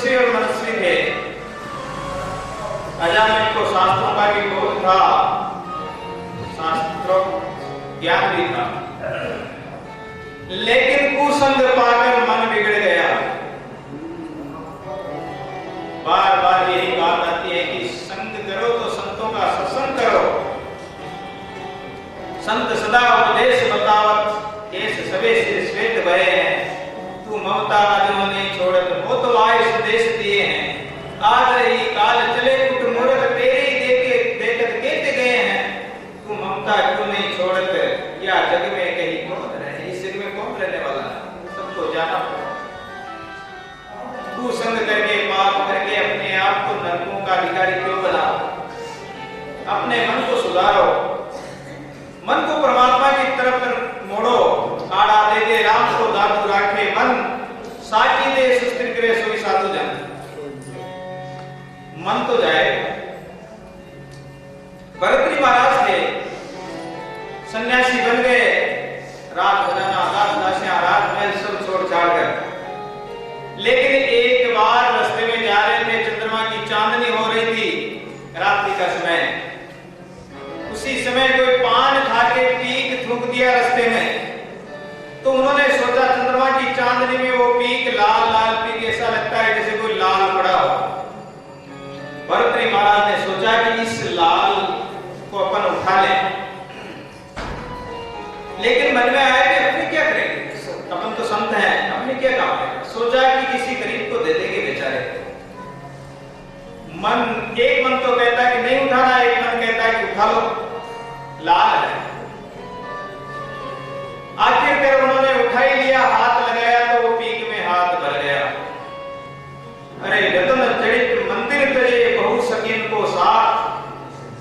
तेजस्वी और मनस्वी थे। अजामिल को शास्त्रों का भी बोध था, शास्त्रों ज्ञान भी था, लेकिन कुसंग पाकर मन बिगड़ गया। बार बार यही बात आती है कि संग करो तो संतों का सत्संग करो। संत सदा उपदेश बतावत, केस सबे से श्वेत भय है। तू ममता अजो नहीं छोड़त, वो तो आए संदेश दिए हैं। आज रही काल चले कुट मूरत, तेरे ही देखे देखत कहते गए हैं। तू ममता क्यों नहीं छोड़त, या जग में कहीं कौन रहे। इस जग में कौन रहने वाला है, सबको जाना पड़ा। तू संग करके पाप करके अपने आप को नरकों का अधिकारी क्यों बनाओ। अपने मन को सुधारो, मन को परमात्मा की तरफ मोड़ो। आड़ा दे दे राम को दादू राखे मन, साकी दे सुस्थिर करे सोई साधु जन। मन तो जाएगा। भरतरी महाराज थे, सन्यासी बन गए, रात घराना दास दासियां राजमहल सब छोड़ छाड़ कर। लेकिन एक बार रास्ते में जा रहे थे, चंद्रमा की चांदनी हो रही थी, रात्रि का समय। उसी समय कोई पान खा के पीक थूक दिया रास्ते में। तो उन्होंने सोचा चंद्रमा की चांदनी में वो पीक लाल लाल पीक ऐसा लगता है जैसे कोई लाल पड़ा हो। भरतरी महाराज ने सोचा कि इस लाल को अपन उठा लें, लेकिन मन में आया कि अपने क्या करेंगे, अपन तो संत हैं, अपने क्या काम है। सोचा कि किसी गरीब को दे देंगे बेचारे। एक मन तो कहता है कि नहीं उठाना, एक मन कहता है कि उठा लो, लाल है। आखिरकार उन्होंने उठा ही लिया, हाथ लगाया तो वो पीक में हाथ भर गया। अरे रतन जड़ित मंदिर तले बहु सकीन को साथ,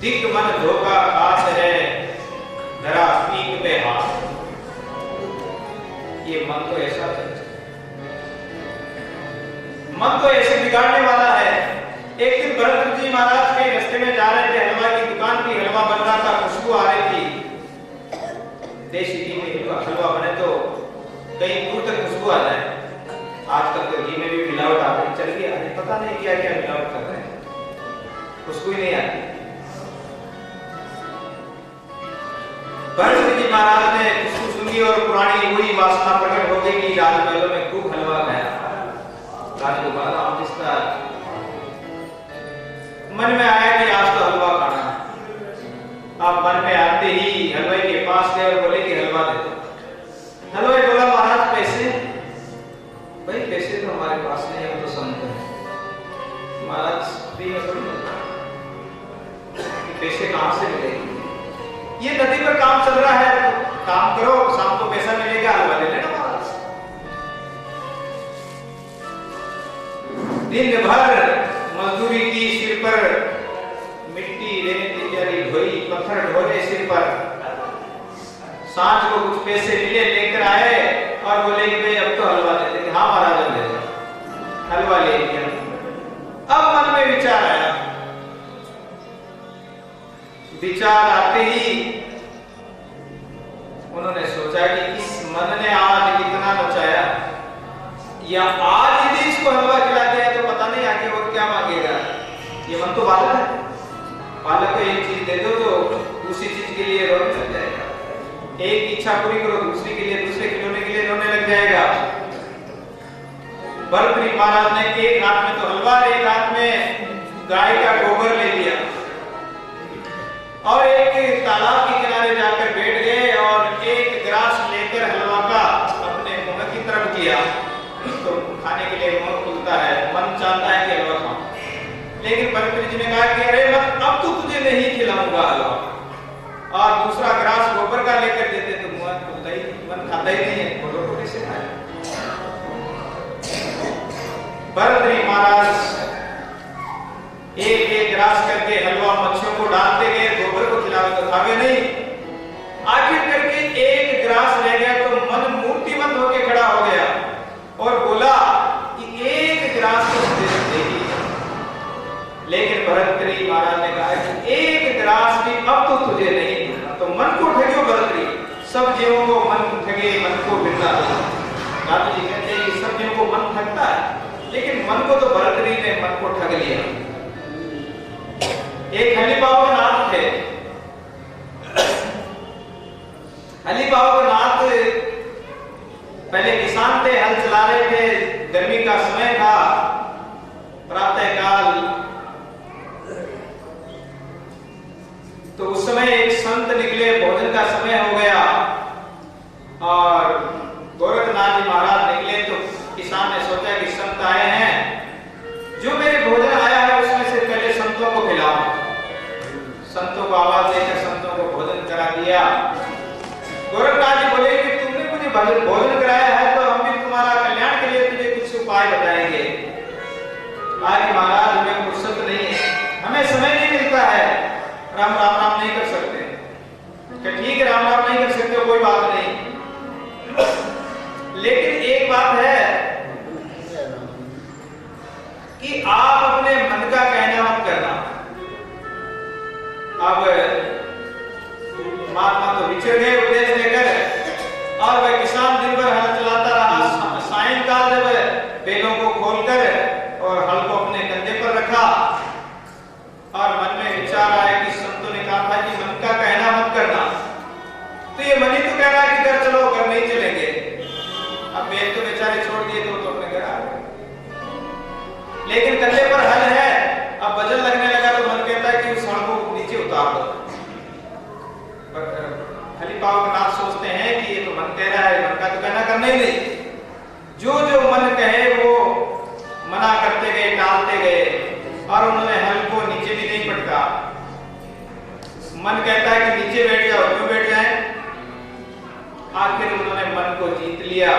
दिग मन धोखा खास है, धरा पीक में हाथ। ये मन तो ऐसा मन तो ऐसे बिगाड़ने वाला है। एक दिन भरत जी महाराज के रास्ते में जा रहे थे, हलवा की दुकान थी, हलवा बन रहा था, खुशबू आ रही थी। देसी घी में हलवा बने तो कहीं दूर तक खुशबू आ जाए। आजकल तो घी में भी मिलावट आ रही, चल गया, पता नहीं क्या क्या मिलावट कर रहे हैं, खुशबू ही नहीं आती। भरत जी महाराज ने खुशबू सुनी और पुरानी वही वासना प्रकट हो गई कि राजमहलों में खूब हलवा खाया। राजगोपाल जिसका मन में आया कि आज तो हलवा खाना है। आप मन में आते ही हलवाई के पास गए और बोले कि हलवा दे दो। हलवाई बोला महाराज पैसे? भाई पैसे तो हमारे पास नहीं है, हम तो संत हैं। महाराज फ्री में थोड़ी मिलता, पैसे कहां से मिलेंगे? ये नदी पर काम चल रहा है, काम करो, शाम को पैसा मिलेगा, हलवा ले लेना महाराज। दिन भर मजदूरी की, सिर पर मिट्टी लेने तैयारी ढोई, पत्थर ढोले सिर पर। सांझ को कुछ पैसे मिले, लेकर आए और बोले कि भाई अब तो हलवा दे देंगे। हाँ महाराज ले लो, हलवा ले लिया। अब मन में विचार आया, विचार आते ही उन्होंने सोचा कि इस मन ने आज कितना नचाया, या आज यदि इसको हलवा खिला दिया तो पता नहीं आगे और क्या मांगेगा। ये मन तो बालक है, बालक को एक चीज दे दो तो दूसरी चीज के लिए रोने लग जाएगा। एक इच्छा पूरी करो, दूसरी के लिए, दूसरे खिलौने के लिए रोने लग जाएगा। भरतरी महाराज ने एक हाथ में तो हलवा, एक हाथ में गाय का गोबर ले लिया और एक तालाब के किनारे जाकर बैठ गए और एक गिलास लेकर हलवा का अपने मुंह की तरफ किया। तो खाने के लिए मुंह खुलता है, मन चाहता है कि हलवा खाऊं, लेकिन भरतरी जी ने कहा कि अरे मत, अब तो तुझे नहीं खिलाऊंगा हलवा। और दूसरा गिलास गोबर का लेकर देते तो मुंह खुलता ही, मन खाता ही नहीं है, गोबर को कैसे खाए। भरतरी महाराज एक एक गिलास करके हलवा मच्छियों को डालते गए, गोबर को खिलावे तो खावे नहीं। आखिर करके एक गिलास रह गया तो मन मूर्तिमंत होकर खड़ा हो गया और बोला कि एक गिलास तो दे देगी। लेकिन भरतरी महाराज ने कहा कि एक गिलास भी अब तो तुझे नहीं देना। तो मन को ठगियो भरतरी, सब जीवों को मन ठगे, मन को बिरला। दादू जी कहते हैं कि सब जीवों को मन ठगता है, लेकिन मन को तो भरतरी दिया। एक हली बाबा के नाथ थे। हली बाबा के नाथ पहले किसान थे, हल चला रहे थे, गर्मी का समय था, प्रातः काल। तो उस समय एक संत निकले, भोजन का समय हो गया और गोरखनाथ जी महाराज निकले। तो किसान ने सोचा कि संत आए हैं, जो मेरे भोजन आया है उसमें से पहले संतों को खिलाओ। संतों को आवाज देकर संतों को भोजन करा दिया। गोरखनाथ जी बोले कि तुमने मुझे भोजन कराया है तो हम भी तुम्हारा कल्याण के लिए तुझे कुछ उपाय बताएंगे। आज महाराज हमें फुर्सत नहीं है, हमें समय नहीं मिलता है, राम राम राम नहीं कर सकते। कि ठीक है, राम राम नहीं कर सकते, कोई बात नहीं, लेकिन एक बात है कि आप अपने मन का कहना मत करना। अब महात्मा तो बिछड़ गए उपदेश देकर और वह किसान दिन भर हल चलाता रहा। सायंकाल जब बैलों को खोलकर और हल को अपने कंधे पर रखा और मन में विचार आया कि संतों ने कहा था कि मन का कहना मत करना, तो ये मन ही तो कह रहा है कि घर चलो, घर नहीं चलेंगे। अब बैल तो बेचारे छोड़ दिए तो अपने घर आ गए, लेकिन कंधे पर हल है। अब वजन लगने लगा तो मन कहता है कि उस हल को नीचे उतार दो। हली बाबा के नाथ सोचते हैं कि ये तो मन कह रहा है, मन का तो कहना करना ही नहीं। जो जो मन कहे वो मना करते गए, टालते गए और उन्होंने हल को नीचे भी नहीं पटका। मन कहता है कि नीचे बैठ जाओ, क्यों बैठ जाए। आखिर उन्होंने मन को जीत लिया।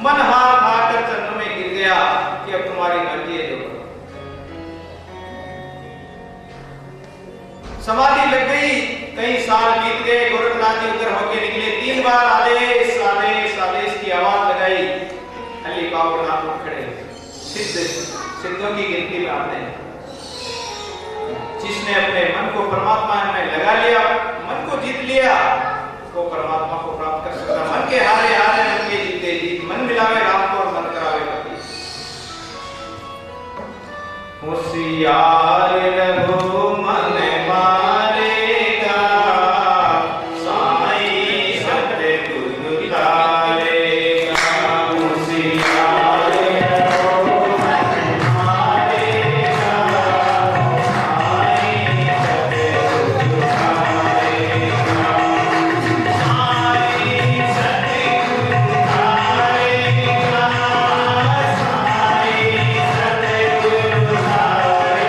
मन हार खाकर चरणों में गिर गया कि अब तुम्हारी मर्जी है, जो समाधि लग गई। कई साल बीत गए, गोरखनाथ जी उधर होके निकले, 3 बार आदेश आदेश आदेश की आवाज लगाई। हली बाबा नाथ उठ खड़े, सिद्धों की गिनती में आते हैं। जिसने अपने मन को परमात्मा में लगा लिया, मन को जीत लिया, वो परमात्मा को प्राप्त कर सकता। मन के हारे हारे, मन के जीते जीत। मन मिलावे राम को और मन करावे पति। होशियार रहो मन मारेगा, साईं सतगुरु तारेगा। होशियार रहो मन मारेगा, साईं सतगुरु तारेगा। साईं सतगुरु तारेगा, साईं सतगुरु तारेगा।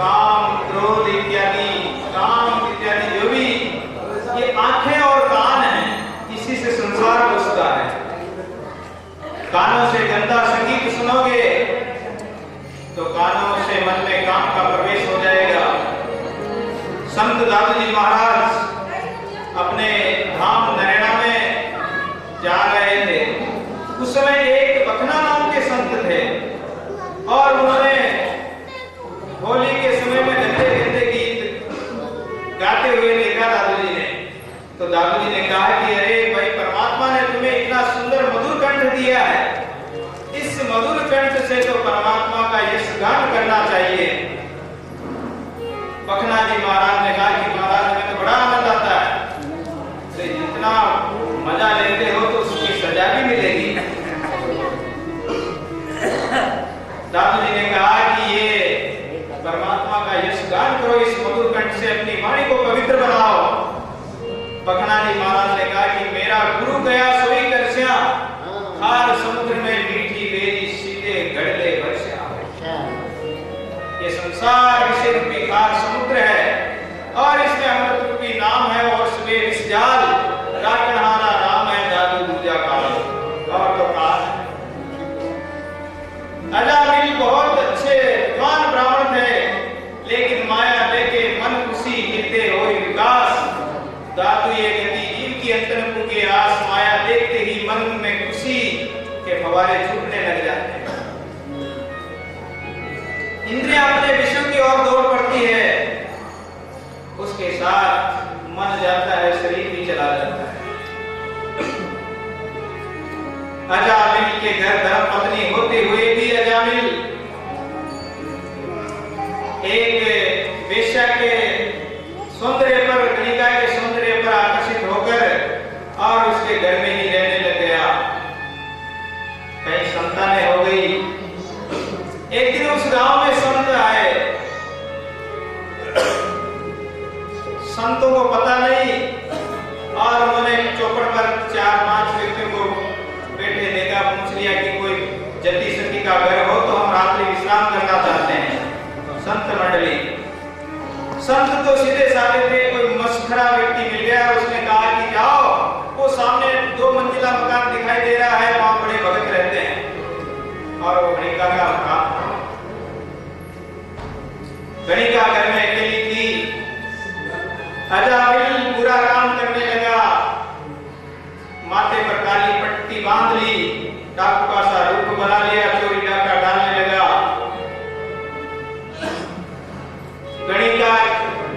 काम, क्रोध इत्यादि, काम इत्यादि जो भी ये आंखें और कान हैं, इसी से संसार बसता है। कानों से गंदा संगीत सुनोगे तो कानों से मन में काम का प्रवेश हो जाएगा। संत दादू जी महाराज अपने धाम नरेना में जा रहे थे। उस समय एक बखना नाम के संत थे और उन्होंने होली के समय में गंदे गंदे गीत गाते हुए देखा दादू जी ने। तो दादू जी ने कहा कि अरे भाई, परमात्मा ने तुम्हें इतना सुंदर मधुर कंठ दिया है, इस मधुर कंठ से तो परमात्मा का यश गान करना चाहिए। बखना जी महाराज ने कहा कि महाराज में तो बड़ा आनंद आता है, तो जितना मजा लेते हो तो उसकी सजा भी मिलेगी। दादू जी ने कहा कि ये परमात्मा का यश गान करो, इस मधुर कंठ से अपनी वाणी को पवित्र बनाओ। बखना जी महाराज ने कहा कि मेरा गुरु गया सोई करस्या, खार समुद्र में मीठी बेरी सीधे गड़ले बरस्या। ये संसार विषय रूपी खार समुद्र है और इसमें अमृत रूपी नाम है और सवेर इस जाल राकनहारा राम है दादू दूजा काल। और तो काल अजामिल बहुत अच्छे विद्वान ब्राह्मण थे, लेकिन माया लेके मन खुशी हिरदे होई विकास। दादू ये गति जीव की अंतरंग के आस, माया देखते ही मन में खुशी के फवारे छूटने लग जाते हैं। इंद्रियां अपने विषयों की ओर दौड़ पड़ती है, उसके साथ मन जाता है, शरीर भी चला जाता है। अजामिल के घर धर्म पत्नी होते हुए भी अजामिल एक वेश्या के सौंदर्य पर, गणिका के सौंदर्य पर आकर्षित होकर और उसके घर में ही रहने लग गया। कहीं संतानें हो गई। एक दिन उस गांव में संत आए। संतों को पता नहीं और उन्होंने चौपड़ पर 4-5 व्यक्तियों को बैठे देखा, पूछ लिया कि कोई जति सती का घर हो तो हम रात्रि विश्राम करना चाहते हैं। संत मंडली, संत तो सीधे साधे थे, कोई मस्खरा व्यक्ति मिल गया और उसने कहा कि जाओ, वो सामने 2 मंजिला मकान दिखाई दे रहा है, वहां बड़े भगत रहते हैं। और वो गणिका का मकान, गणिका घर में अकेली थी। अजामिल बुरा काम करने लगा, माथे पर काली पट्टी बांध ली, डाकू का सा रूप बना लिया, चोरी डाका डालने लगा। गणिका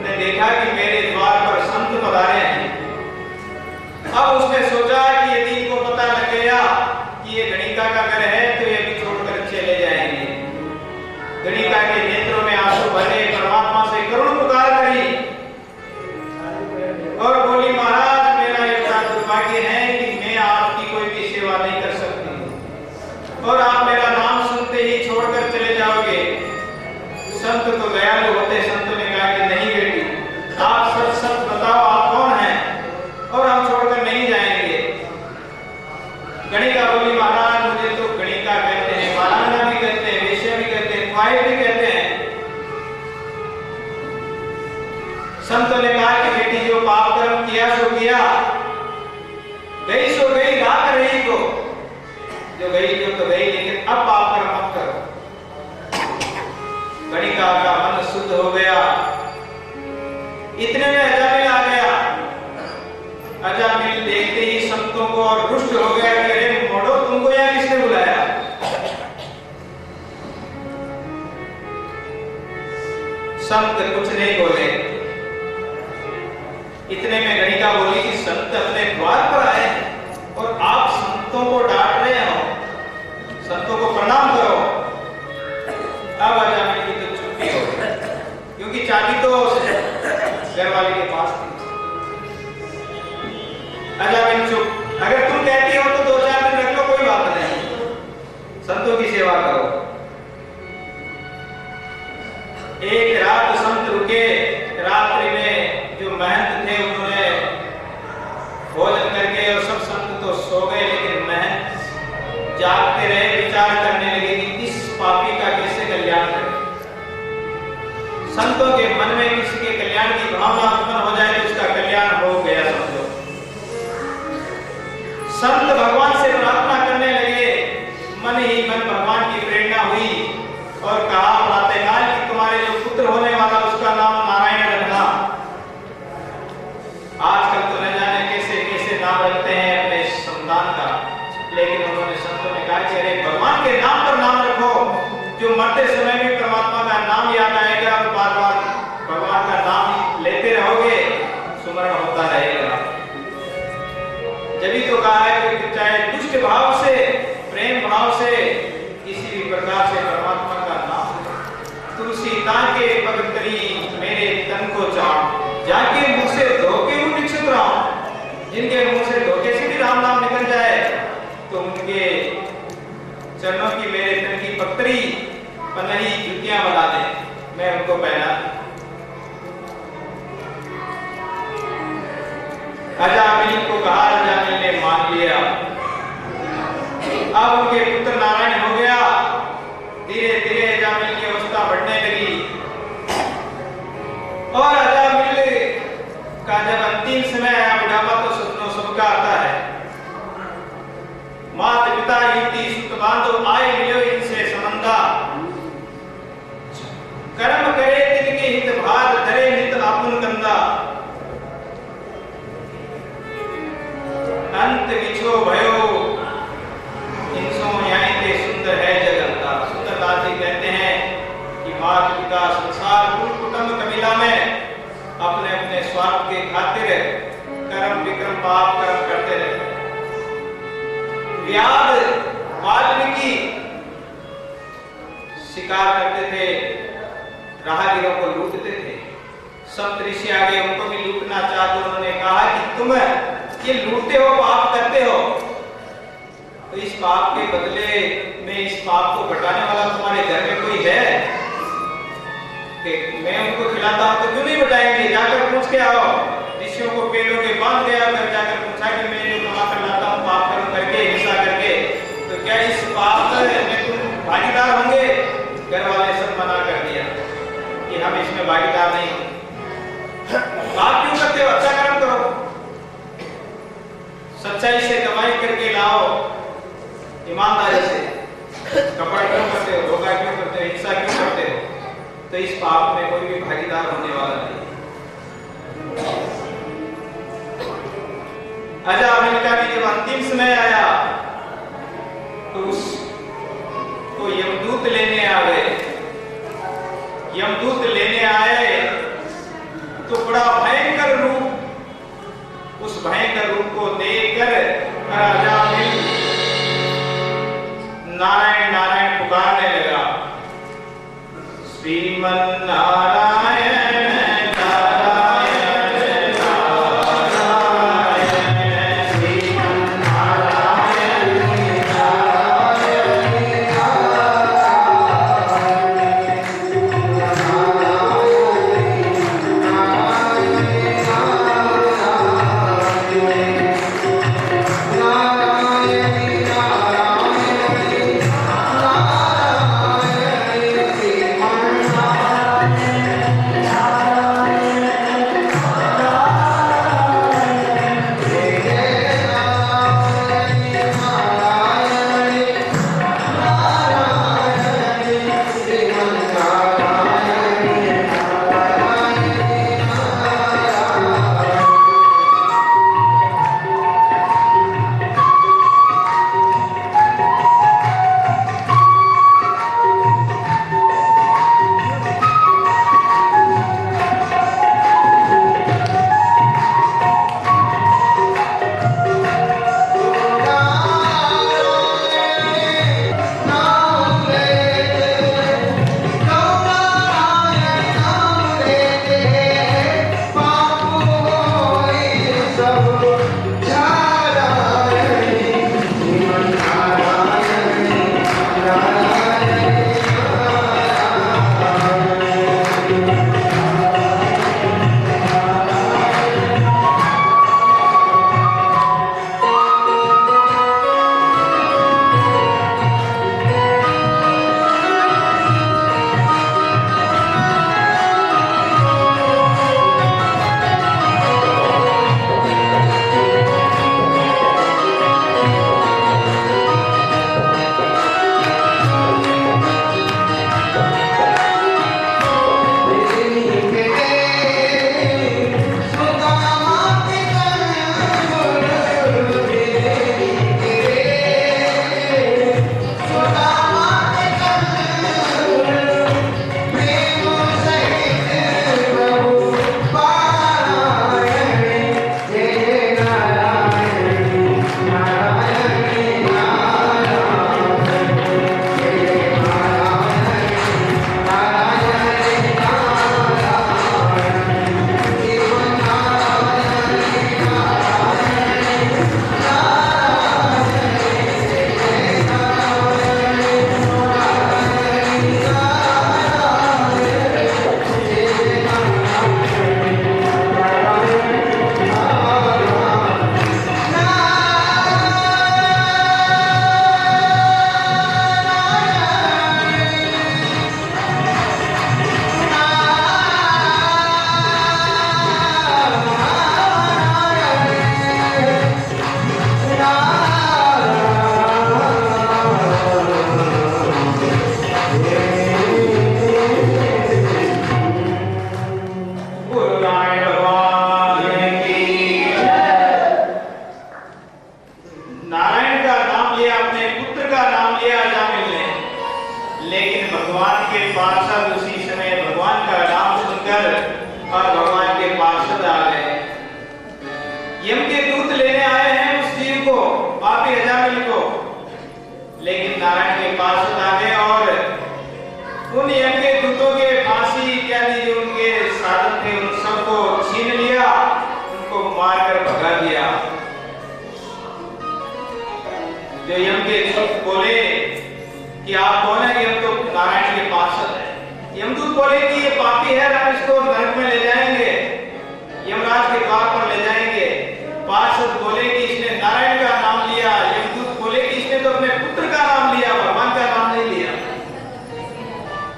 ने देखा कि मेरे द्वार पर संत पधारे हैं। अब उसने सोचा कि यदि इनको पता लग गया कि ये गणिका का घर है तो ये भी छोड़कर चले जाएंगे। गणिका के नेत्रों में आंसू भरे, परमात्मा से करुण पुकार करी और बोली, महाराज मेरा ये बड़ा दुर्भाग्य है कि मैं आपकी कोई भी सेवा नहीं कर सकती और आप मेरा नाम सुनते ही छोड़कर चले जाओगे। संत तो दयालु होते, संत ने कहा कि नहीं बेटी, आप सच सच बताओ आप कौन हैं और हम छोड़कर नहीं जाएंगे। गणिका बोली, महाराज मुझे तो गणिका कहते हैं, मालांगा भी कहते हैं, वेश्या भी कहते हैं, ख्वाहिश भी कहते हैं। संत ने कहा कि बेटी जो पाप कर्म किया सो किया, गई सो गई, रात रही को जो गई जो तो गई, लेकिन अब पाप कर्म मत करो। गणिका का मन शुद्ध हो गया। इतने में अजामिल आ गया। अजामिल देखते ही संतों को और रुष्ट हो गया कि अरे मोड़ो, तुमको यहाँ किसने बुलाया? संत कुछ नहीं बोले। इतने में गणिका बोली कि संत अपने द्वार पर आए और आप संतों को डांट रहे हो, संतों को प्रणाम करो। अब अजामिल की तो चुप्पी हो गई, क्योंकि चाबी तो घरवाले के पास थी। अजामिल चुप। अगर तुम कहती हो तो 2-4 दिन रख लो, कोई बात नहीं, संतों की सेवा करो। एक रात संत रुके। रात्रि में जो महंत थे उन्होंने भोजन करके और सब संत तो सो गए, लेकिन महंत जागते रहे, विचार करने लगे कि इस पापी का कैसे कल्याण करें। संतों के मन में किसी के कल्याण की भावना उत्पन्न हो जाए तो उसका कल्याण हो गया समझो। संत भगवान से प्रार्थना करने लगे, मन ही मन भगवान की प्रेरणा हुई और कहा प्रातःकाल कि तुम्हारे जो पुत्र होने वाला उसका नाम नारायण रखना। आजकल तो न जाने कैसे कैसे नाम रखते हैं अपने संतान का, लेकिन उन्होंने संतों ने कहा कि अरे भगवान के नाम पर नाम रखो, जो मरते समय भी परमात्मा का नाम याद आएगा और बार बार भगवान का नाम लेते रहोगे, सुमरण होता रहेगा। जब तो कहा है कि चाहे दुष्ट भाव से, प्रेम भाव से, किसी भी प्रकार से परमात्मा का नाम, तुलसी ताके पग तरी मेरे तन को चाट, जाके मुंह से धोखे हूं निश्चित राम। जिनके मुंह से धोखे से भी राम नाम निकल जाए तो उनके चरणों की मेरे तन की पत्तरी पनही जुतियां बना दे, मैं उनको पहना। अजामिल को कहा, अजामिल ने मान लिया। अब उनके पुत्र नारायण हो गया। धीरे धीरे अजामिल की अवस्था बढ़ने लगी और अजामिल का जब अंतिम समय आया, बुढ़ापा तो सपनों सबका आता है। मात पिता युति सुत बांधो आए मिलो इनसे संबंधा, कर्म करे तिनके हित भार धरे नित आपुन कंदा, अंत विछो भयो इंसो न्याय के सुंदर है जगन्ता। सुंदरदास जी कहते हैं कि माता पिता संसार कुल कुटुंब कबीला में अपने अपने स्वार्थ के खातिर कर्म विक्रम पाप कर्म करते रहते। व्याध वाल्मीकि शिकार करते थे, राहगीरों को लूटते थे। सप्तऋषि आगे उनको भी लूटना चाहते, उन्होंने कहा कि तुम ये लूटते हो, पाप करते हो, तो इस पाप के बदले में इस पाप को घटाने वाला तुम्हारे घर में कोई है कि मैं उनको खिलाता हूं तो क्यों नहीं बताएंगे? जाकर पूछ के आओ। ऋषियों को पेड़ों के बांध गया, फिर जाकर पूछा कि मैं जो कमा कर लाता हूं पाप कर्म करके, हिंसा करके, तो क्या इस पाप में तुम भागीदार होंगे? घर वाले सब मना कर दिया कि हम इसमें भागीदार नहीं होंगे। पाप क्यों करते हो? अच्छा कर्म करो, सच्चाई से कमाई करके लाओ, ईमानदारी से। कपड़ा क्यों करते हो? धोखा क्यों करते हो? हिंसा क्यों करते हो? तो इस पाप में कोई भी भागीदार होने वाला नहीं। अजामिल का भी जब अंतिम समय आया तो उसको यमदूत लेने आ गए। यमदूत लेने आए तो बड़ा भयंकर रूप, उस भयंकर रूप को देखकर अजामिल नारायण नारायण पुकारने लगा। श्रीमन नारायण नारायण लेकिन भगवान के पार्षद उसी समय भगवान का नाम सुनकर और भगवान के पार्षद आ गए। यम के दूत लेने आए हैं उस जीव को, पापी अजामिल को, लेकिन नारायण के पार्षद आ गए और उन यम के दूतों के फांसी इत्यादि जो उनके साधन थे उन सबको छीन लिया, उनको मारकर भगा दिया। जो यम के दूत बोले कि आप कौन है? यम तो नारायण के पार्षद है। यमदूत बोले कि ये पापी है, हम इसको नरक में ले जाएंगे, यमराज के द्वार पर ले जाएंगे। पार्षद बोले कि इसने नारायण का नाम लिया। यमदूत बोले कि इसने तो अपने पुत्र का नाम लिया, भगवान का नाम नहीं लिया।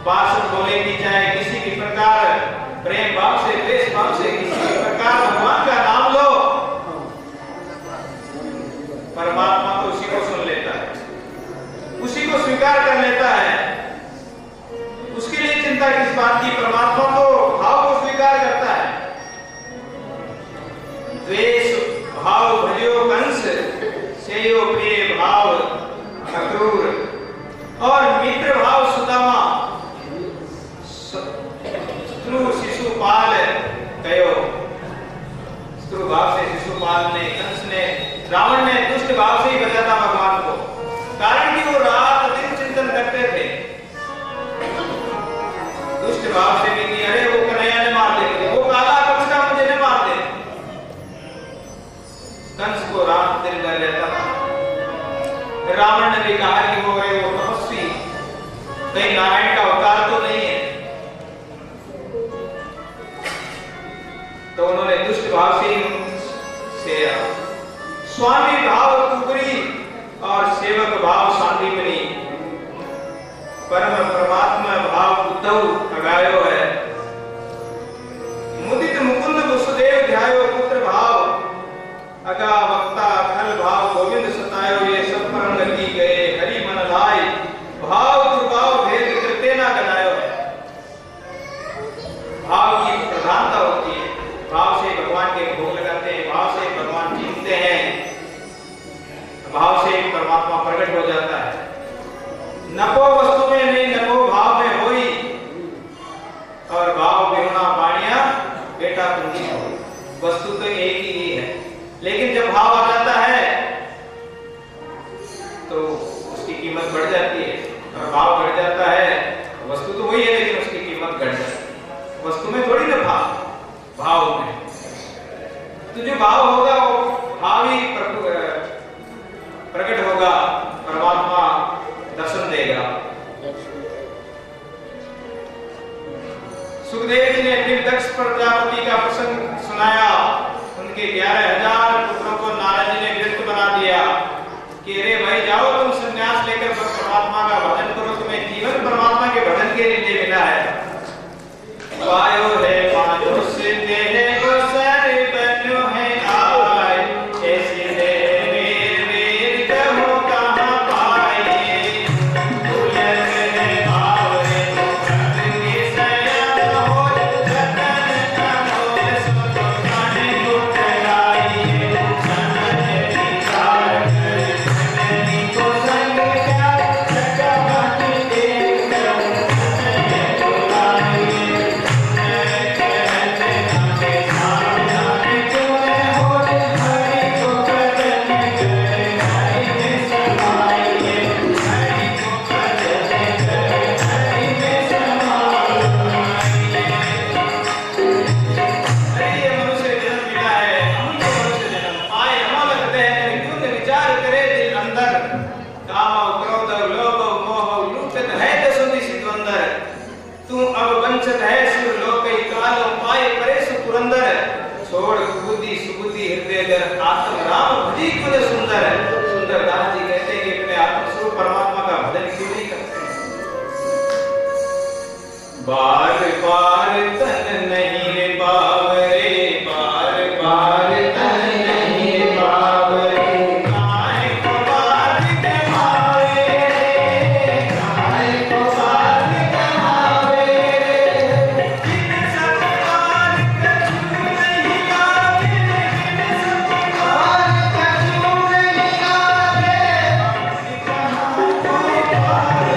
पार्षद बोले कि चाहे किसी भी प्रकार प्रेम भाव से, द्वेष भाव से, किसी भी प्रकार भगवान का नाम लो, परमात्मा तो उसी को सुन लेता है, उसी को स्वीकार कर लेता है। उसके लिए चिंता किस बात की? परमात्मा तो भाव को स्वीकार करता है। द्वेष भाव भजो कंस, सेयो प्रिय भाव अक्रूर, और मित्र भाव सुदामा, शत्रु शिशुपाल कयो। शत्रु भाव से शिशुपाल ने, कंस ने, रावण ने दुष्ट भाव से ही बचा था भगवान को, कारण कि वो रात दिन चिंतन करते थे। दुष्ट भाव से भी कि अरे वो कन्हैया ने मार दे, वो काला कपड़ा मुझे न मार दे। कंस को रात दिन डर रहता था। रावण ने भी कहा कि वो तपस्वी कहीं नारायण का अवतार तो नहीं है। तो उन्होंने दुष्ट भाव से स्वामी भाव कुबरी और सेवक भाव सांदीपनी, परम परमात्मा भाव उद्धव अगायो है। मुदित मुकुंद वसुदेव ध्यायो पुत्र भाव, अगा वक्ता खल भाव गोविंद सतायो। ये सब परम की गए हरि मन लाय, भाव दुर्भाव भेद कृत्य ना गनायो है। भाव की प्रधानता होती है, भाव से भगवान के भोग लगाते हैं, भाव से भगवान चिंतते हैं, भाव से परमात्मा प्रकट हो जाता है। नपो वस्तु में नहीं, नपो भाव में होई, और भाव बिहुना बाणिया बेटा कुंजी हो। वस्तु तो एक ही है, लेकिन जब भाव आ जाता है तो उसकी कीमत बढ़ जाती है, और भाव बढ़ जाता है। वस्तु तो वही है, लेकिन उसकी कीमत घट जाती है। वस्तु में थोड़ी ना भाव में। तो जो भाव होगा वो भाव ही प्रकट होगा, परमात्मा दर्शन देगा। सुखदेव जी ने फिर दक्ष प्रजापति का प्रसंग सुनाया। उनके 11,000 पुत्रों को नारद जी ने व्यक्त बना दिया कि अरे भाई जाओ तुम संन्यास लेकर परमात्मा का भजन करो, तुम्हें जीवन परमात्मा के भजन के लिए मिला है। वायो है मानो सिद्धे है वो सर बनो है आय, ऐसे है वीर वीर कहो कहाँ पाए। भूलन है भावरे तो करनी सया हो, रतन कहो सो तो खाने को ठहराइए। समझ विचार कर जननी को संग क्या, जगमग देख छोड़ कुबुद्धि सुबुद्धि हृदय जर आत्म राम भजी कुल सुंदर। सुंदरदास जी कहते हैं कि अपने आत्म स्वरूप परमात्मा का भजन क्यों नहीं करते? बार बार तन नहीं रे बावरे, बार बार तन नहीं रे बावरे, काय को बात कहावे, काय को बात कहावे। जिन सत्कार कछु नहीं आवे, जिन सत्कार कछु नहीं आवे, कहाँ को पावे।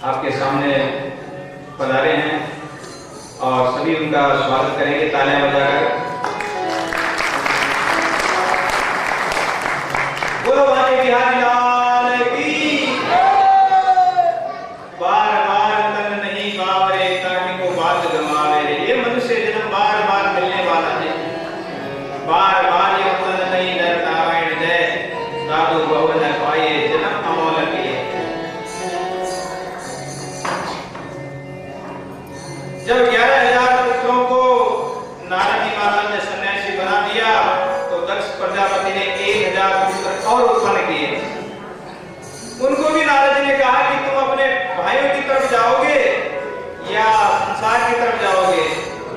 आपके सामने पधारे हैं और सभी उनका स्वागत करेंगे तालियां बजाकर। बोलो भाई बिहारी लाल की। बार बार तन नहीं बावरे ताकि को बात गमावे। ये मनुष्य जन्म बार बार मिलने वाला है। बार बार ये तन नहीं नर नारायण जय साधु भवन पाए जन्म अमोल किए। जब 11,000 पुत्रों को नारद जी महाराज ने सन्यासी बना दिया तो दक्ष प्रजापति ने 1,000 पुत्र और उत्पन्न किए। उनको भी नारद जी ने कहा कि तुम अपने भाइयों की तरफ जाओगे या संसार की तरफ जाओगे।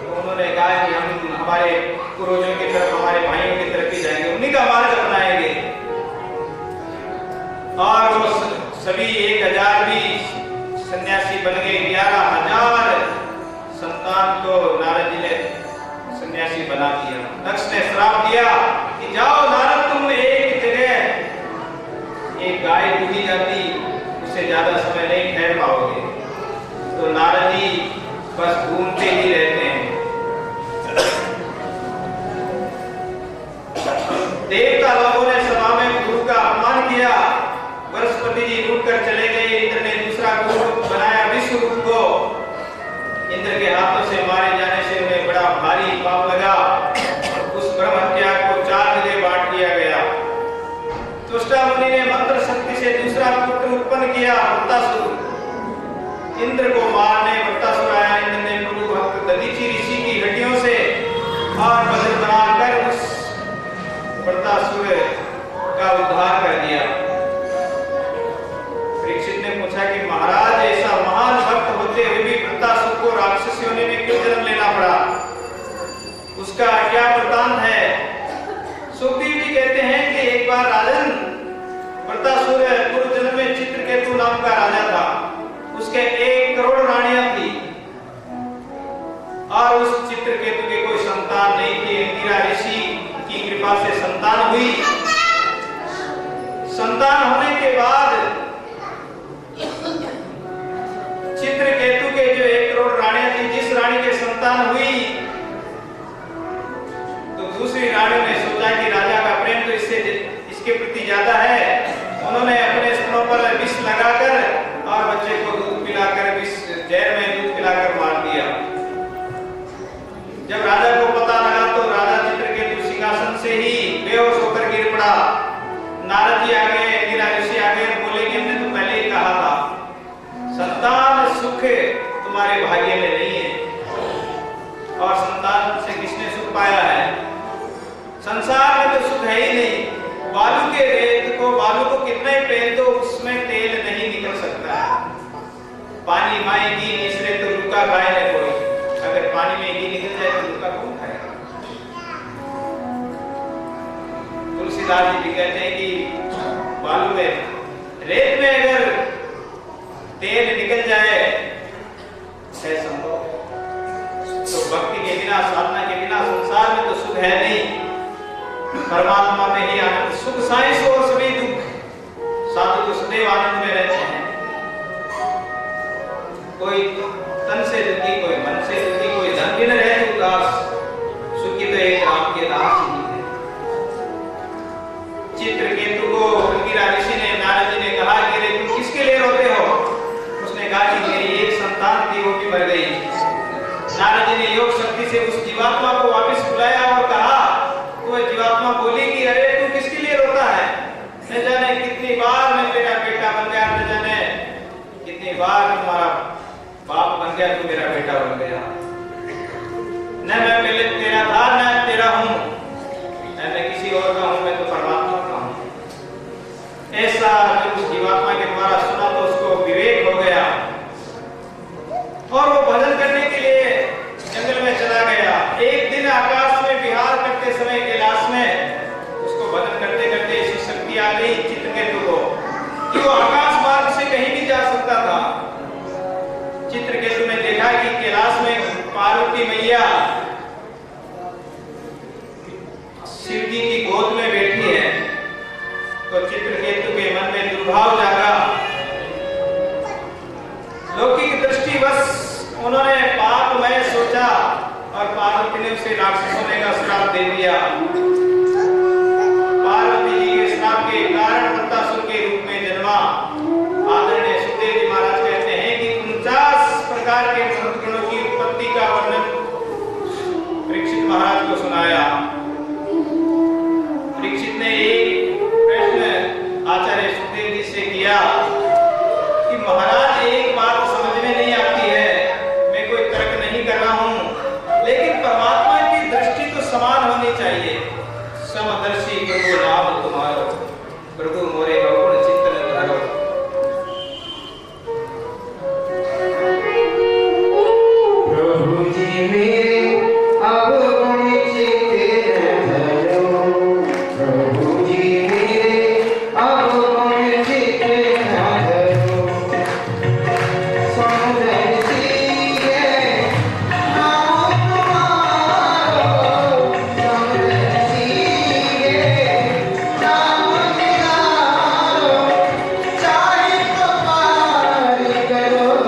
तो उन्होंने कहा कि हम हमारे पूर्वजों की तरफ, हमारे भाइयों की तरफ ही जाएंगे, उन्हीं का मार्ग अपनाएंगे। और वो सभी 1,000 भी सन्यासी बन गए। 11,000 संतान को नारद जी ने सन्यासी बना दिया। दक्ष ने श्राप दिया कि जाओ नारद, तुम एक जगह एक गाय दूधी जाती, उससे ज्यादा समय नहीं ठहर पाओगे। तो नारद जी बस घूमते ही रहते हैं। देवता लोगों ने सभा में गुरु का अपमान किया। बृहस्पति जी रूठ कर चले गए। इंद्र ने दूसरा गुरु बनाया विश्व रूप को। इंद्र के हाथों से मारे जाने से उन्हें बड़ा भारी पाप लगा। उस ब्रह्म हत्या को 4 जगह बांट दिया गया। तुष्टा मुनि ने मंत्र शक्ति से दूसरा पुत्र उत्पन्न किया, वृत्तासुर। इंद्र को मारने वृत्तासुर आया। इंद्र ने प्रभु भक्त दधीचि ऋषि की हड्डियों से और वज्र बनाकर उस वृत्तासुर का उद्धार कर दिया। परीक्षित ने पूछा कि महाराज, ऐसा महान भक्त होते हुए भी वृत्तासुर को राक्षस योनि में क्यों जन्म लेना पड़ा? उसका क्या वृत्तांत है? सुखदेव जी कहते हैं कि एक बार राजन, वृत्तासुर पूर्व जन्म में चित्रकेतु नाम का राजा था। उसके 1 करोड़ रानियां थी और उस चित्रकेतु के कोई संतान नहीं थी। इंदिरा ऋषि की कृपा से संतान हुई। संतान होने के बाद चित्रकेतु के जो 1 करोड़ रानियां थी, जिस रानी के संतान हुई तो दूसरी रानी ने सोचा कि राजा का प्रेम तो इसके प्रति ज्यादा है। उन्होंने अपने स्तनों पर विष लगाकर और बच्चे को दूध पिलाकर, विष जहर में दूध पिलाकर मार दिया। जब राजा को पता लगा तो राजा चित्रकेतु सिंहासन से ही बेहोश होकर गिर पड़ा। नारद जी आ गए, इंदिरा ऋषि आ गए, बोले कि हमने तो पहले ही कहा था संतान सुख तुम्हारे भाग्य में नहीं है। और संतान से किसने सुख पाया है? संसार में तो सुख है ही नहीं। बालू के रेत को, बालू को कितना ही पहन दो उसमें तेल नहीं निकल सकता है। पानी माई घी निसरे तो रुका खाए न कोई। अगर पानी में घी निकल जाए तो रुका कौन खाएगा? तुलसीदास जी कहते हैं कि बालू में, रेत में अगर तेल निकल जाए है संभव। तो भक्ति के बिना, साधना के बिना संसार में तो सुख है नहीं। परमात्मा में ही आनंद, सुख साइंस और सभी दुख। साधु तो सदैव आनंद में रहते हैं। कोई तन से दुखी, कोई मन से दुखी, कोई धन भी न रहे तो उदास। सुखी तो एक राम के दास ही है। चित्रकेतु को इंदिरा ऋषि ने, नारद जी ने कहा कि रे तुम किसके लिए रोते हो? उसने कहा कि मेरी एक संतान थी, वो भी मर गई। नारद जी ने योग शक्ति से उस जीवात्मा को वापस बुलाया और कहा, तो जीवात्मा बोली कि अरे तू किसके लिए रोता है? न जाने कितनी बार मैं तेरा बेटा बन गया, न जाने कितनी बार तुम्हारा बाप बन गया, तू मेरा बेटा बन गया। न मैं पहले तेरा था न तेरा हूँ, न मैं किसी और का हूँ, मैं तो परमात्मा का हूँ। ऐसा जब उस जीवात्मा के द्वारा सुना तो उसको विवेक हो गया और वो भजन करने के लिए जंगल में चला गया। एक दिन आकाश में विहार करते समय कैलाश में उसको भजन करते करते ऐसी शक्ति आ गई चित्रकेतु को कि वो आकाश मार्ग से कहीं भी जा सकता था। चित्रकेतु ने देखा कि कैलाश में पार्वती मैया शिव जी की गोद में बैठी है। तो चित्रकेतु के मन में दुर्भाव जागा उसे राक्षसों ने का श्राप दे दिया। पार्वती जी के श्राप के कारण वृत्तासुर के रूप में जन्मा। आदरणीय सुखदेव जी महाराज कहते हैं कि 49 प्रकार के गुणों की उत्पत्ति का वर्णन परीक्षित महाराज को सुनाया। परीक्षित ने एक प्रश्न आचार्य सुखदेव जी से किया कि महाराज एक बात समझ में नहीं आती है, मैं कोई तर्क नहीं कर रहा हूं, लेकिन परमात्मा की दृष्टि तो समान होनी चाहिए। समदर्शी प्रभु नाम तुम्हारो, प्रभु मोरे अवगुण चित्तन धरो। प्रभु जी मेरे अवगुण चित्तन धरो, प्रभु जी मेरे अवगुण चित्तन धरो। समदर्शी है नाम तुम्हारो, समदर्शी है नाम तुम्हारो। चाहे तो पार करो,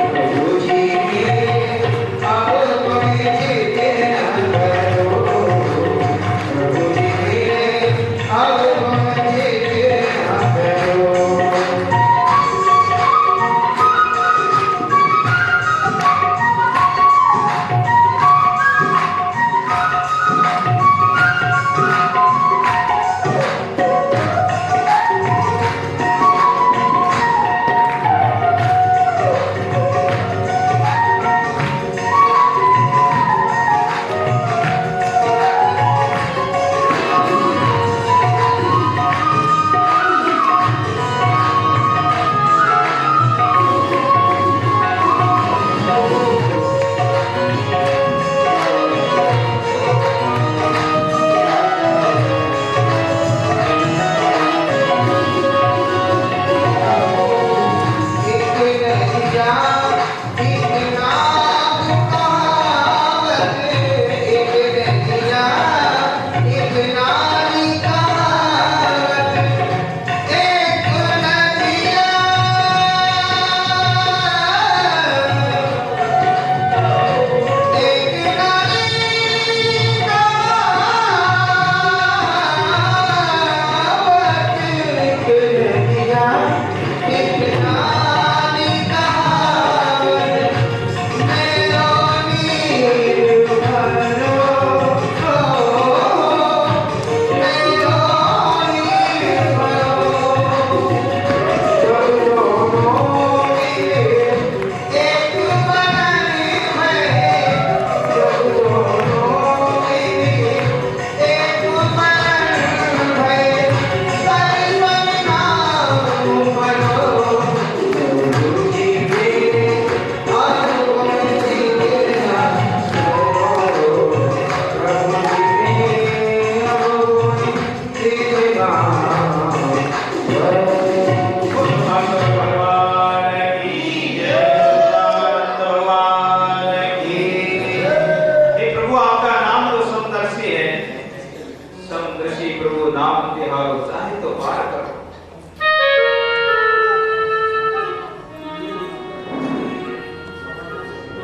प्रभु जी मेरे अवगुण चित्तन धरो, प्रभु जी मेरे अवगुण चित्तन धरो।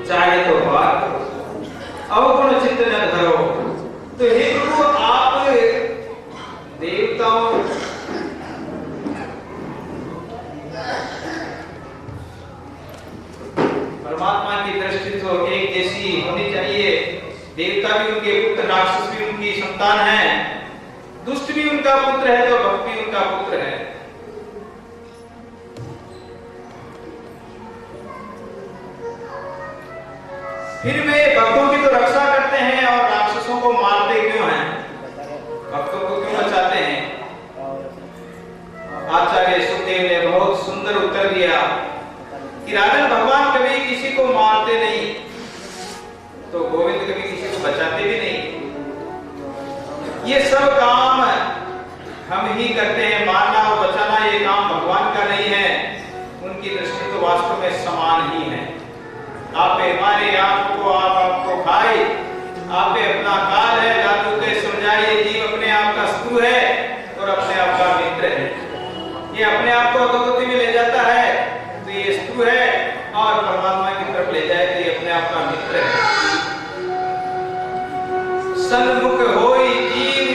चाहे तो बात अवगुण चित्त न धरो। तो हे प्रभु आप देवताओं परमात्मा की दृष्टि तो एक जैसी होनी चाहिए। देवता भी उनके पुत्र, राक्षस भी उनकी संतान है, दुष्ट भी उनका पुत्र है तो भक्त भी उनका पुत्र है। फिर वे भक्तों की तो रक्षा करते हैं और राक्षसों को मारते क्यों हैं? भक्तों को क्यों बचाते हैं? आचार्य सुखदेव ने बहुत सुंदर उत्तर दिया कि राजन भगवान कभी किसी को मारते नहीं, तो गोविंद कभी किसी को बचाते भी नहीं। ये सब काम हम ही करते हैं, मारना और बचाना ये काम भगवान का नहीं है। उनकी दृष्टि तो वास्तव में समान ही है। आप हमारे आपको आपको खाए, आप अपना काल है, जादू के समझाइए जीव अपने आप का शत्रु है और अपने आप का मित्र है। ये अपने आप को अधोगति में ले जाता है तो ये शत्रु है, और परमात्मा की तरफ ले जाए तो ये अपने आप का मित्र है। सन्मुख होई जीव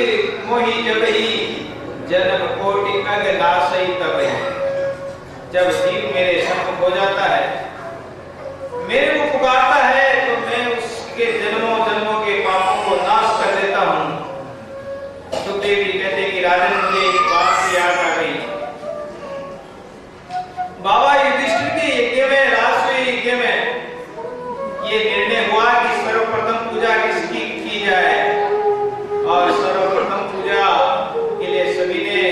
मोहि जब ही जन्म कोटि अग नासई तब ही। जब जीव मेरे सन्मुख हो जाता है, मेरे को पुकारता है, तो मैं उसके जन्मों जन्मों के पापों को नाश कर देता हूँ। सुखदेव जी कहते कि राजन मुझे एक बात याद आ गई। बाबा युधिष्ठिर के यज्ञ में, राजसूय यज्ञ में ये निर्णय हुआ कि सर्वप्रथम पूजा किसकी की जाए, और सर्वप्रथम पूजा के लिए सभी ने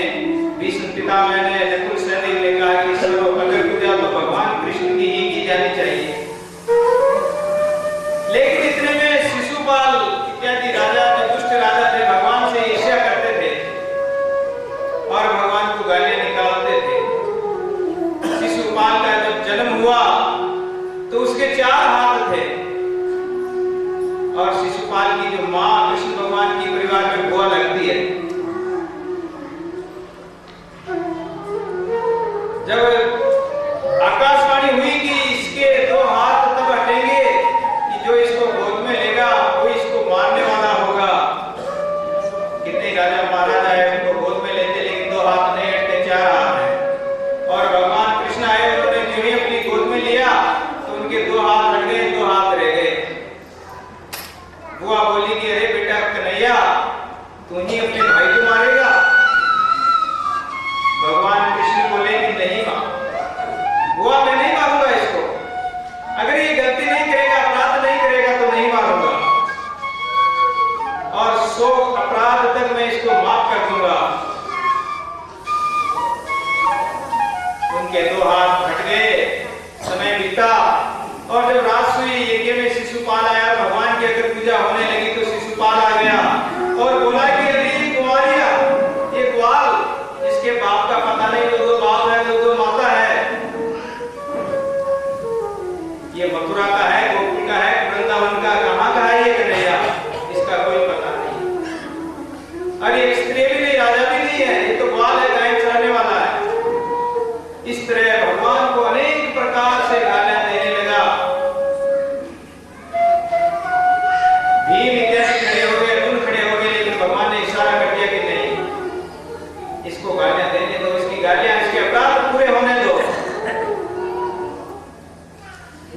भीष्म पितामह ने, नकुल सहदेव ने कहा कि सर्वप्रथम पूजा तो भगवान कृष्ण की ही की जानी चाहिए। लेकिन इतने में शिशुपाल इत्यादि राजा, जो दुष्ट राजा थे, भगवान से ईर्ष्या करते थे और भगवान को गालियां निकालते थे। शिशुपाल का जब जन्म हुआ तो उसके 4 हाथ थे, और शिशुपाल की जो मां कृष्ण भगवान की परिवार में बुआ लगती है, जब आकाशवाणी हुई कि इसके 2 हाथ तब हटेंगे कि जो इसको गोद में लेगा वो इसको मारने वाला होगा। कितने राजा महाराजा है उनको गोद में लेते, लेकिन 2 हाथ नहीं हटते, 4 हाथ हैं। और भगवान कृष्ण आए, उन्होंने जो ही अपनी गोद में लिया तो उनके 2 हाथ हट गए, 2 हाथ रह गए। बुआ बोली कि अरे बेटा कन्हैया, तू ही अपने भाई को मारेगा? भगवान कृष्ण बोले कि नहीं मां, बुआ मैं नहीं मारूंगा इसको। अगर ये गलती नहीं करेगा, अपराध नहीं करेगा तो नहीं मारूंगा, और 100 अपराध तक मैं इसको माफ कर दूंगा। उनके 2 हाथ हट गए, समय बीता, और जब राजसूय यज्ञ में शिशुपाल आया, भगवान की अगर पूजा होने लगी तो शिशुपाल आ गया और बोला कि अरे कुमारिया, ये ग्वाल, इसके बाप का पता नहीं, 2 बाप है, 2 माता है, ये मथुरा का है, गोकुल का है, वृंदावन का, कहां का है ये कन्हैया, इसका कोई पता नहीं। अरे स्त्री भी नहीं, राजा भी नहीं है, ये तो ग्वाल है, गाय चराने वाला है। इस तरह भगवान को अनेक प्रकार से गालियां देने लगा। भीम इत्यादि खड़े हो गए, अर्जुन खड़े हो गए, लेकिन भगवान ने इशारा कर दिया कि नहीं, इसको गालियां देने दो, इसकी गालियां, इसके अपराध पूरे होने दो।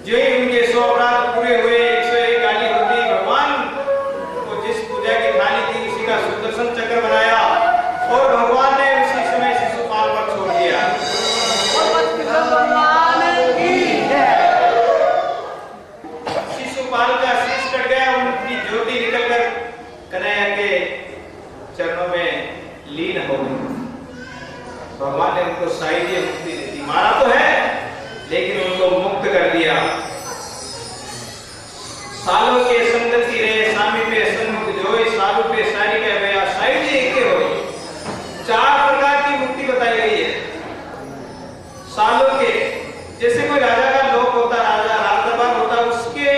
जो ही उनके 100 अपराध पूरे हुए, 101 गाली होती, भगवान को जिस पूजा की थाली थी उसी का सुदर्शन चक्र बनाया और भगवान ने उसी समय शिशुपाल पर छोड़ दिया। शिशुपाल का शीश कट गया, उनकी ज्योति निकलकर कन्हैया के चरणों में लीन हो गई। भगवान ने उनको साइडीय मुक्ति दी थी, मारा तो है लेकिन उनको मुक्त कर दिया। सालों के संगति रहे सामी पे सन्मुख जोई, सालों पे सारी के भया साइडीय के होई। 4 प्रकार की मुक्ति बताई गई है। सालों के, जैसे कोई राजा का लोक होता, राजा राजदरबार होता, उसके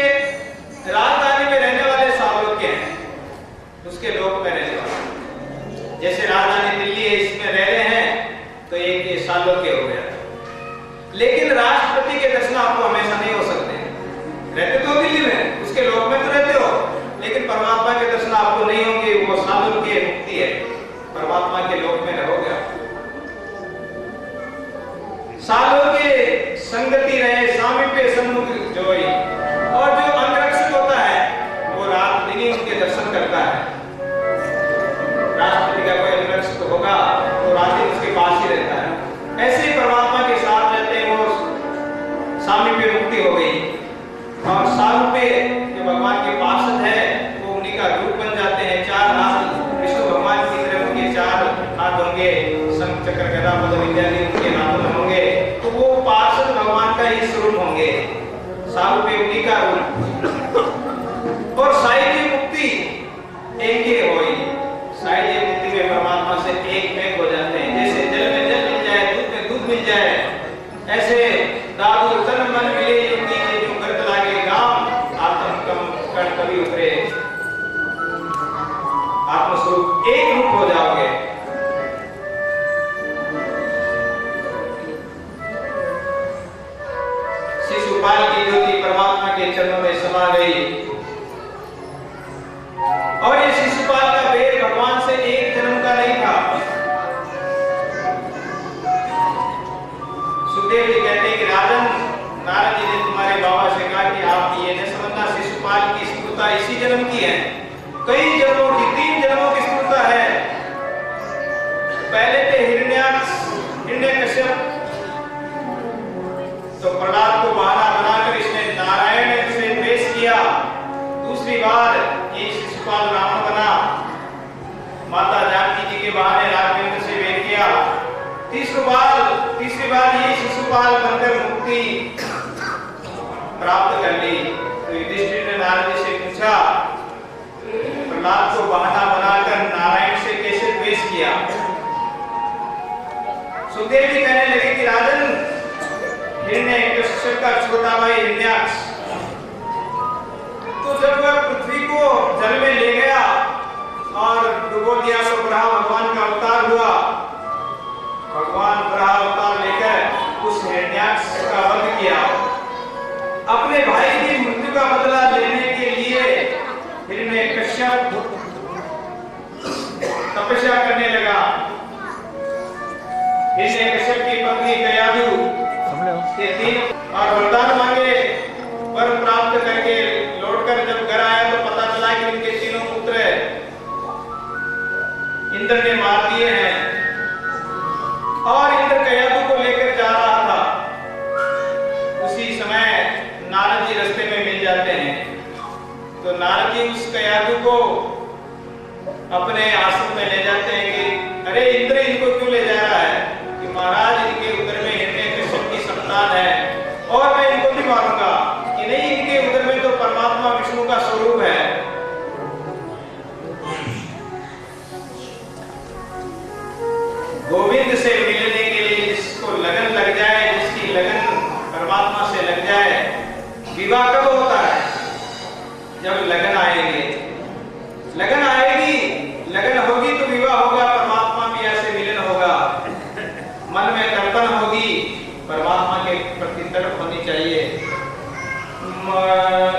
राजधानी में रहने वाले सालों के हैं, उसके लोक में रहने वाले। जैसे राजधानी दिल्ली है, इसमें रह रहे हैं तो एक ये सालों के हो गया। लेकिन राष्ट्रपति के दर्शन आपको हमेशा नहीं हो सकते। रहते तो दिल्ली में, उसके लोक में तो रहते हो, लेकिन परमात्मा के दर्शन आपको नहीं होंगे। वो सालों की मुक्ति है, परमात्मा के लोक में रहोगे। सालों के संगति रहे सामीप्य सन्मुख जोई। और जो अंगरक्षक होता है वो रात दिन ही उनके दर्शन करता है। राष्ट्रपति का कोई अंगरक्षक होगा तो रात दिन उसके पास ही रहता है। ऐसे ही परमात्मा के साथ रहते हैं, वो सामीप्य मुक्ति हो गई। और सारूप्य जो भगवान के पार्षद है वो उन्हीं का रूप बन जाते हैं। 4 हाथ विष्णु भगवान की तरफ उनके 4 हाथ होंगे, शंख चक्र गदा पद्म इत्यादि उनके हाथों में होंगे, तो वो पार्षद भगवान का ही स्वरूप होंगे। सारूप्य उन्हीं का रूप। और साइडीय मुक्ति एक ही होई। साइडीय मुक्ति में परमात्मा से एक हो जाते हैं। जैसे जल में जल मिल जाए, दूध में दूध मिल जाए, ऐसे दादू तन मन मिले योगी के जो गर्द लागे गाम, आत्म कम कण कभी उतरे। आत्मस्वरूप एक रूप हो जाओगे। शिशुपाल की ज्योति परमात्मा के चरणों में समा गई और इस सुखदेव जी कहते हैं कि राजन, नारद जी ने तुम्हारे बाबा से कहा कि आप ये न समझना शिशुपाल की स्फूर्ता इसी जन्म की है, कई जन्मों की, 3 जन्मों की स्फूर्ता है। पहले थे हिरण्यकश्यप, तो प्रहलाद को बहाना बनाकर इसने नारायण से द्वेष किया। दूसरी बार ये शिशुपाल रावण बना, माता जानकी जी के बहाने राघवेंद्र से वेद किया। तीसरी बार ये शिशुपाल बनकर मुक्ति प्राप्त कर ली। तो युधिष्ठिर ने नारद जी से पूछा, प्रहलाद को बहाना बनाकर नारायण से कैसे द्वेष किया? सुखदेव जी कहने लगे कि राजन, हिरण्यकश्यप का छोटा भाई हिरण्याक्ष, तो जब वह पृथ्वी को जल में ले गया और डुबो दिया तो ब्रह्मा भगवान का अवतार हुआ। भगवान ब्रह्मा अवतार लेकर उस हिरण्याक्ष का वध किया। अपने भाई की मृत्यु का बदला लेने के लिए हिरण्यकश्यप तपस्या करने लगा। हिरण्यकश्यप की पत्नी कयाधु के 3 और वरदान मांगे, वर प्राप्त करके लौटकर जब घर आया तो पता चला कि उनके 3 पुत्र इंद्र ने मार दिए हैं और इंद्र कयाधु को लेकर जा रहा था। उसी समय नारद जी रास्ते में मिल जाते हैं। तो नारद जी उस कयाधु को अपने आश्रम में ले जाते हैं कि अरे इंद्र इनको क्यों ले जा रहा है, कि महाराज इनके उदर में हिरण्यकश्यप की संतान है और मैं इनको भी मारूंगा। कि नहीं, इनके उदर में तो परमात्मा विष्णु का स्वरूप है। गोविंद से मिलने के लिए जिसको लगन लग जाए, जिसकी लगन परमात्मा से लग जाए, विवाह कब होता है? जब लगन आएगी, लगन आएगी, लगन होगी तो विवाह होगा, परमात्मा पिया से मिलन होगा, मन में तड़पन होगी, परमात्मा के प्रति तड़प होनी चाहिए। Hare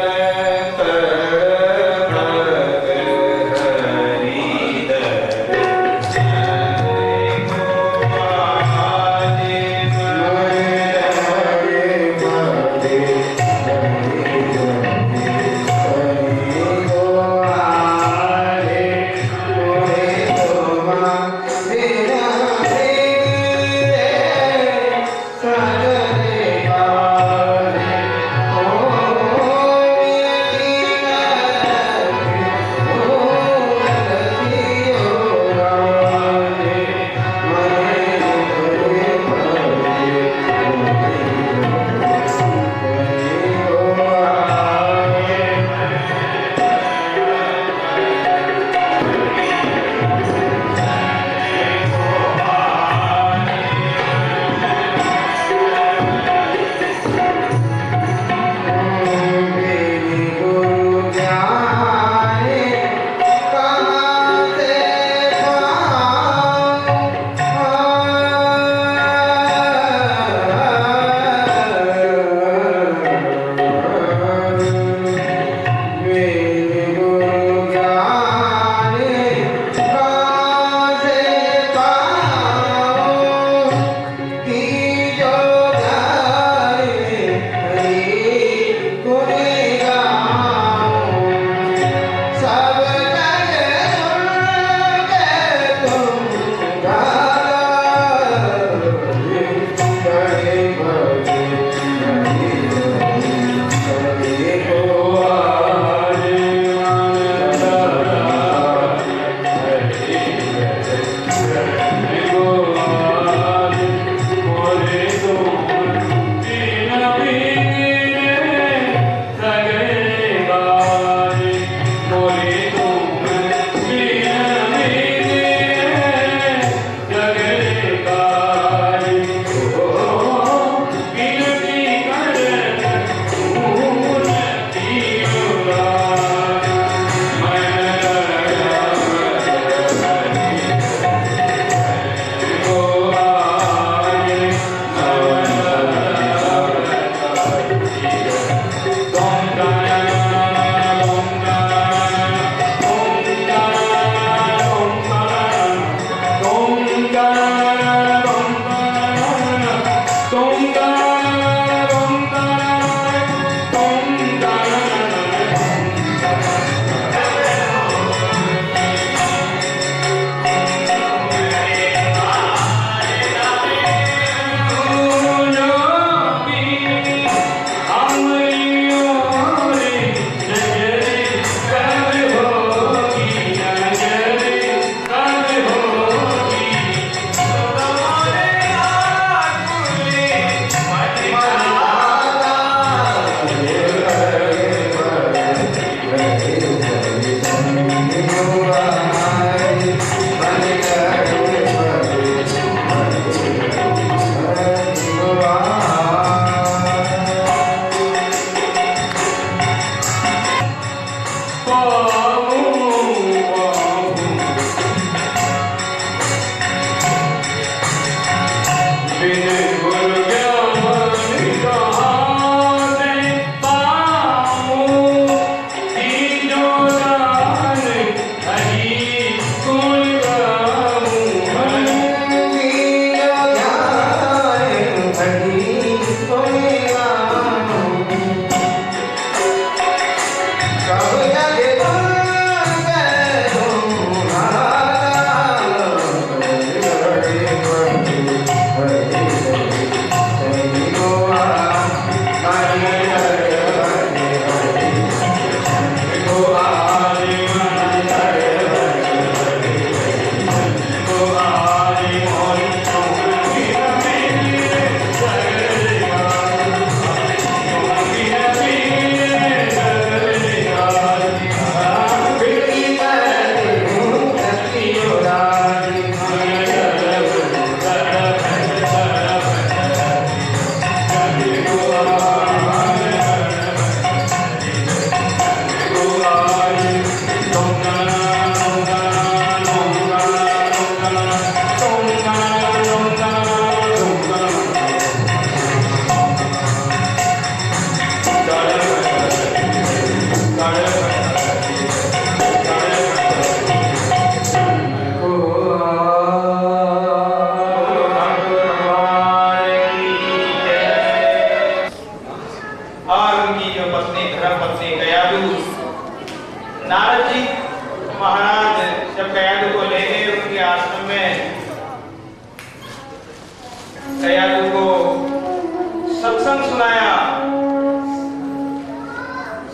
सत्संग सुनाया।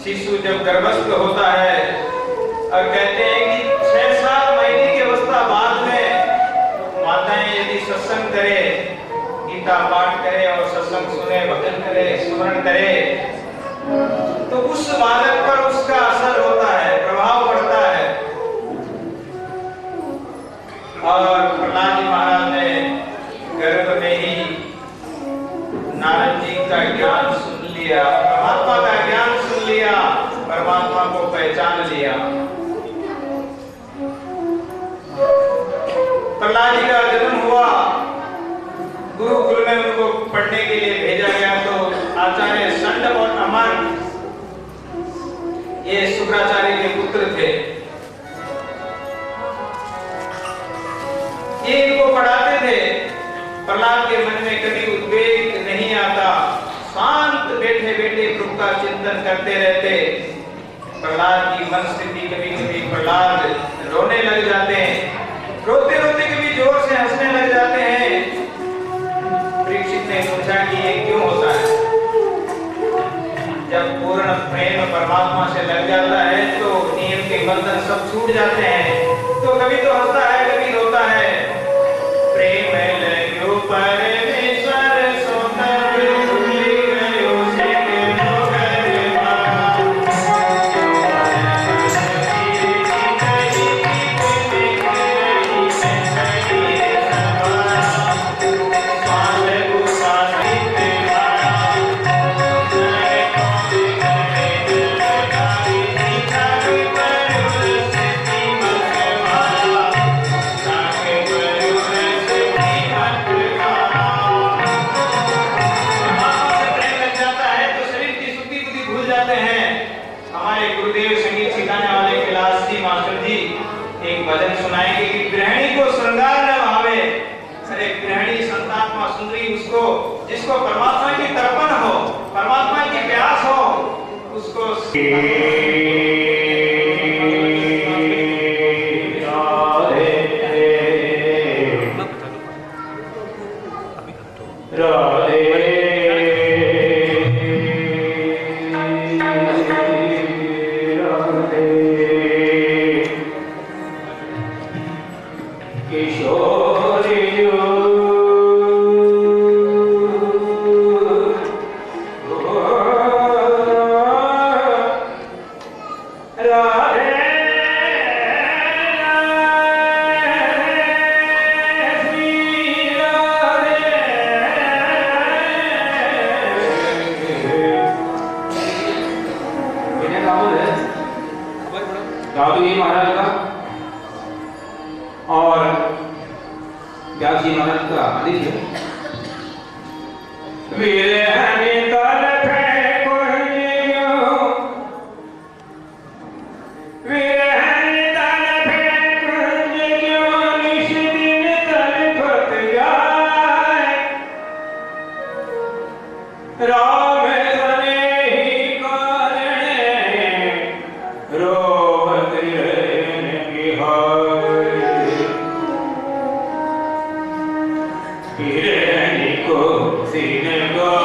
शिशु जब गर्भस्थ होता है और कहते हैं कि 6-7 महीने की अवस्था बाद में माताएं यदि सत्संग करे, गीता पाठ करे और सत्संग सुने, भजन करे, स्मरण करे, तो उस बालक पर उसका असर होता है, प्रभाव पड़ता है। और प्रहलाद जी महाराज ने गर्भ में ही नारद जी का ज्ञान सुन लिया, परमात्मा का ज्ञान सुन लिया, परमात्मा को पहचान लिया। प्रहलाद जी का जन्म हुआ, गुरुकुल में उनको पढ़ने के लिए भेजा गया। तो आचार्य संड और अमर ये शुक्राचार्य के पुत्र थे। ये इनको पढ़ाते थे। प्रहलाद के मन में कभी उद्वेग नहीं आता, शांत बैठे बैठे प्रभु का चिंतन करते रहते। प्रहलाद की मन स्थिति कभी कभी प्रहलाद रोने लग जाते हैं, रोते रोते कभी जोर से हंसने लग जाते हैं। परीक्षित ने पूछा कि ये क्यों होता है? जब पूर्ण प्रेम परमात्मा से लग जाता है तो नियम के बंधन सब छूट जाते हैं। तो कभी तो हंसता है, कभी रोता है। प्रेम लग्यो परमेश्वर सो तब भूलि गयो सिख लोगन मारा। भजन सुनाएंगे कि गृहिणी को श्रृंगार न भावे। अरे गृहिणी संतात्मा सुंदरी उसको, जिसको परमात्मा की तर्पण हो, परमात्मा की प्यास हो, उसको Go, see, go.